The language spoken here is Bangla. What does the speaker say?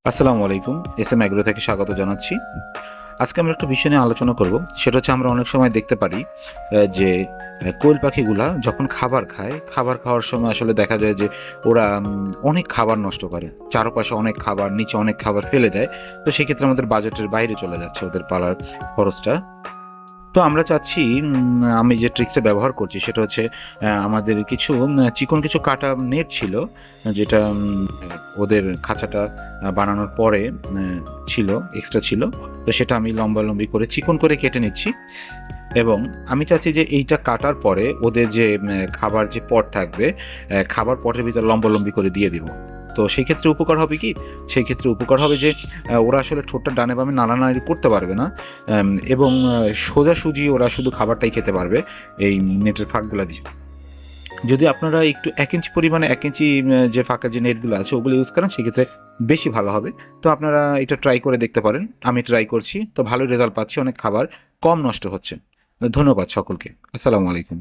আসসালামু আলাইকুম। এস এম অ্যাগ্রো থেকে স্বাগত জানাচ্ছি। আজকে আমরা একটা বিষয় নিয়ে আলোচনা করব। সেটা হচ্ছে আমরা অনেক সময় দেখতে পারি যে কোয়েল পাখিগুলা যখন খাবার খায়, খাবার খাওয়ার সময় আসলে দেখা যায় যে ওরা অনেক খাবার নষ্ট করে, চারপাশে অনেক খাবার, নিচে অনেক খাবার ফেলে দেয়। তো সেক্ষেত্রে আমাদের বাজেটের বাইরে চলে যাচ্ছে ওদের পালার খরচটা। তো আমরা চাচ্ছি, আমি যে ট্রিক্সটা ব্যবহার করছি সেটা হচ্ছে আমাদের কিছু চিকন কিছু কাটা নেট ছিল, যেটা ওদের খাঁচাটা বানানোর পরে ছিল, এক্সট্রা ছিল। তো সেটা আমি লম্বা লম্বি করে চিকন করে কেটে নিচ্ছি। এবং আমি চাচ্ছি যে এইটা কাটার পরে ওদের যে খাবার যে পট থাকবে, খাবার পটের ভিতরে লম্বা লম্বি করে দিয়ে দিব। তো সেই ক্ষেত্রে উপকার হবে কি, সেই ক্ষেত্রে উপকার হবে যে ওরা আসলে ঠোঁটটা ডানে বামে নাড়ানাড়ি করতে পারবে না। এবং সোজাসুজি ওরা শুধু খাবারটাই খেতে পারবে এই নেটের ফাঁকগুলা দিয়ে। যদি আপনারা একটু 1 ইঞ্চি পরিমাণে, 1 ইঞ্চি যে ফাঁকা যে নেটগুলো আছে ওগুলো ইউজ করেন, সেক্ষেত্রে বেশি ভালো হবে। তো আপনারা এটা ট্রাই করে দেখতে পারেন। আমি ট্রাই করছি, তো ভালো রেজাল্ট পাচ্ছি, অনেক খাবার কম নষ্ট হচ্ছে। ধন্যবাদ সকলকে। আসসালামু আলাইকুম।